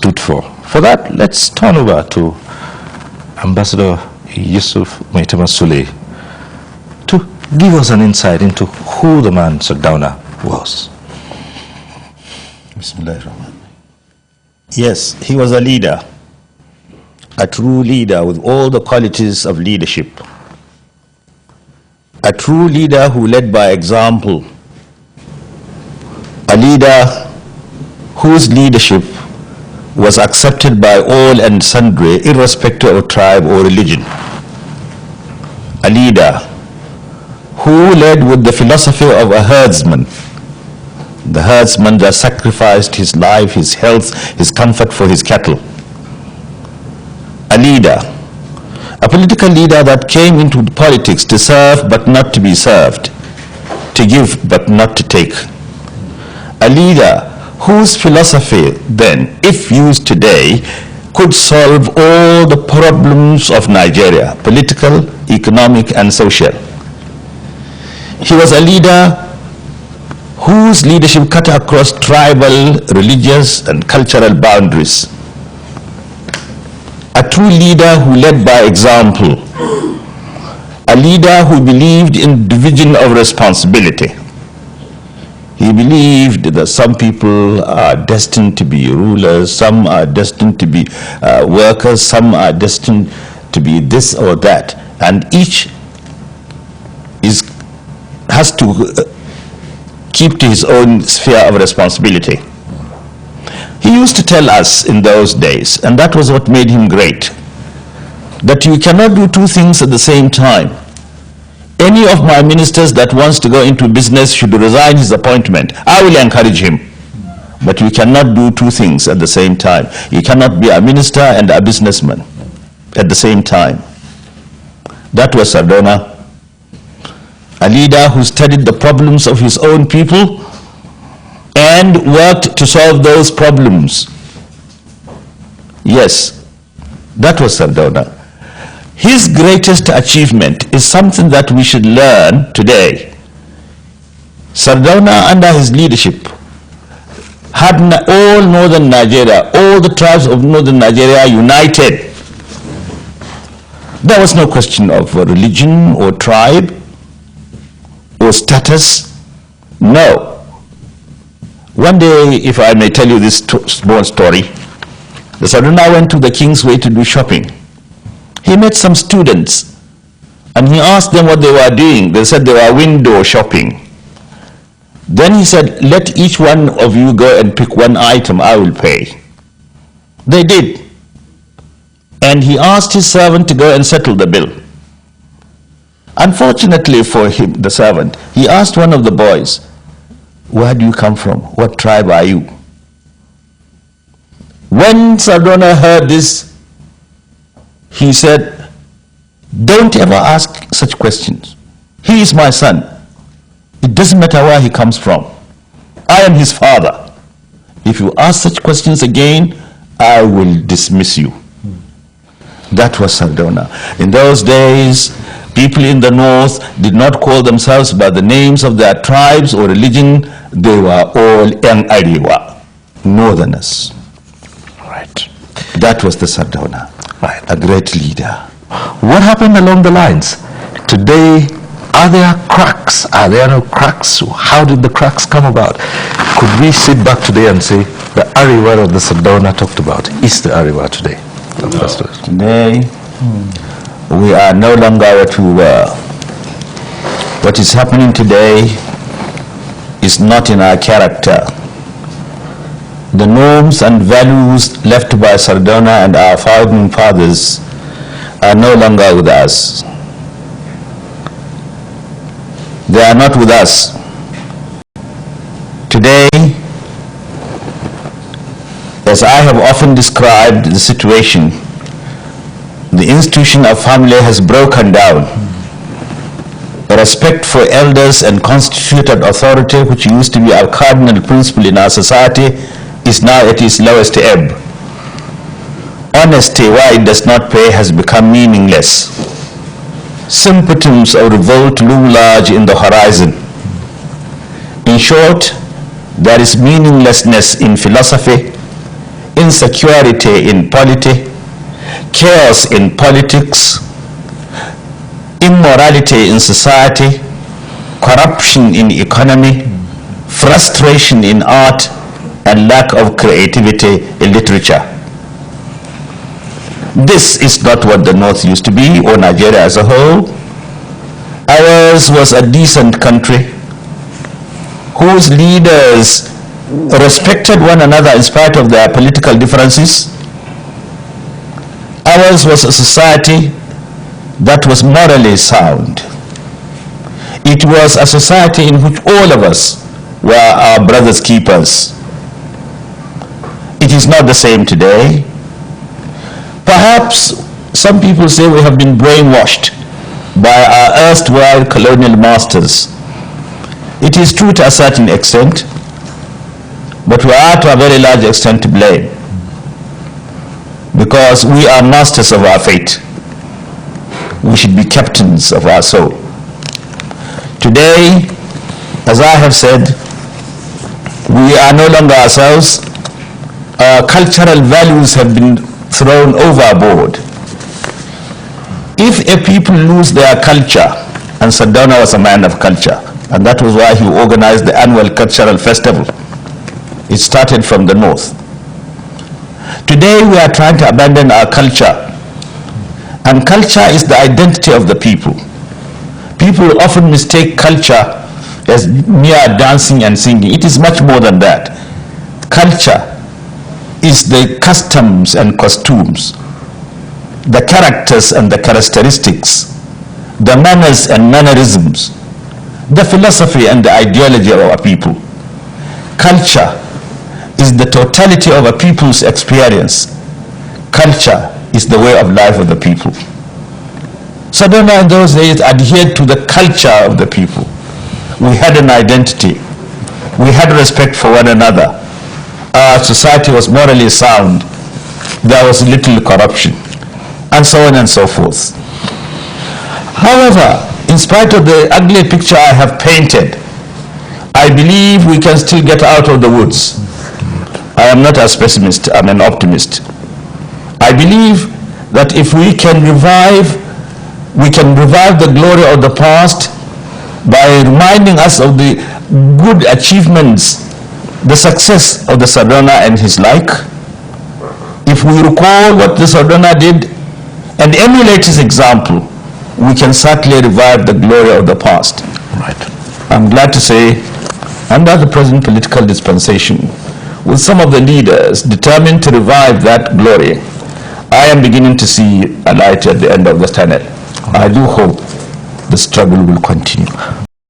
stood for. For that, let's turn over to Ambassador Yusuf Maitama Sule to give us an insight into who the man Sardauna was. Yes, he was a leader, a true leader with all the qualities of leadership. A true leader who led by example. A leader whose leadership was accepted by all and sundry, irrespective of tribe or religion. A leader who led with the philosophy of a herdsman. The herdsman that sacrificed his life, his health, his comfort for his cattle. A leader, a political leader that came into politics to serve but not to be served, to give but not to take. A leader whose philosophy then, if used today, could solve all the problems of Nigeria, political, economic, and social. He was a leader whose leadership cut across tribal, religious, and cultural boundaries. A true leader who led by example. A leader who believed in division of responsibility. He believed that some people are destined to be rulers, some are destined to be workers, some are destined to be this or that, and each has to keep to his own sphere of responsibility. He used to tell us in those days, and that was what made him great, that you cannot do two things at the same time. Any of my ministers that wants to go into business should resign his appointment. I will encourage him. But you cannot do two things at the same time. You cannot be a minister and a businessman at the same time. That was Sardauna, a leader who studied the problems of his own people and worked to solve those problems. Yes, that was Sardauna. His greatest achievement is something that we should learn today. Sardauna, under his leadership, had all northern Nigeria, all the tribes of northern Nigeria united. There was no question of religion or tribe or status. No. One day, if I may tell you this small story, the Sardauna went to the Kingsway to do shopping. He met some students and he asked them what they were doing. They said they were window shopping. Then he said, let each one of you go and pick one item, I will pay. They did. And he asked his servant to go and settle the bill. Unfortunately for him, the servant, he asked one of the boys, where do you come from? What tribe are you? When Sardauna heard this, he said, don't ever ask such questions. He is my son. It doesn't matter where he comes from. I am his father. If you ask such questions again, I will dismiss you. That was Sardauna. In those days, people in the north did not call themselves by the names of their tribes or religion. They were all Yang Ariwa, northerners. Right. That was the Sardauna. Right. A great leader. What happened along the lines? Today, are there cracks? Are there no cracks? How did the cracks come about? Could we sit back today and say the Ariwa that the Sardauna talked about is the Ariwa today? No. Today, we are no longer what we were. What is happening today is not in our character. The norms and values left by Sardauna and our founding fathers are no longer with us. They are not with us. Today, as I have often described the situation, the institution of family has broken down. Respect for elders and constituted authority, which used to be our cardinal principle in our society, is now at its lowest ebb. Honesty, why it does not pay, has become meaningless. Symptoms of revolt loom large in the horizon. In short, there is meaninglessness in philosophy, insecurity in polity, chaos in politics, immorality in society, corruption in economy, frustration in art, and lack of creativity in literature. This is not what the North used to be, or Nigeria as a whole. Ours was a decent country whose leaders respected one another in spite of their political differences. Ours was a society that was morally sound. It was a society in which all of us were our brother's keepers. It is not the same today. Perhaps some people say we have been brainwashed by our erstwhile colonial masters. It is true to a certain extent, but we are to a very large extent to blame, because we are masters of our fate. We should be captains of our soul. Today, as I have said, we are no longer ourselves. Our cultural values have been thrown overboard. If a people lose their culture, and Sardauna was a man of culture, and that was why he organized the annual cultural festival. It started from the North. Today we are trying to abandon our culture, and culture is the identity of the people. People often mistake culture as mere dancing and singing. It is much more than that. Culture is the customs and costumes, the characters and the characteristics, the manners and mannerisms, the philosophy and the ideology of our people. Culture is the totality of a people's experience. Culture is the way of life of the people. Sardauna in those days adhered to the culture of the people. We had an identity. We had respect for one another. Our society was morally sound. There was little corruption, and so on and so forth. However, in spite of the ugly picture I have painted, I believe we can still get out of the woods. I am not a pessimist, I'm an optimist. I believe that if we can revive the glory of the past by reminding us of the good achievements, the success of the Sardauna and his like. If we recall what the Sardauna did and emulate his example, we can certainly revive the glory of the past. Right. I'm glad to say, under the present political dispensation, with some of the leaders determined to revive that glory, I am beginning to see a light at the end of the tunnel. I do hope the struggle will continue.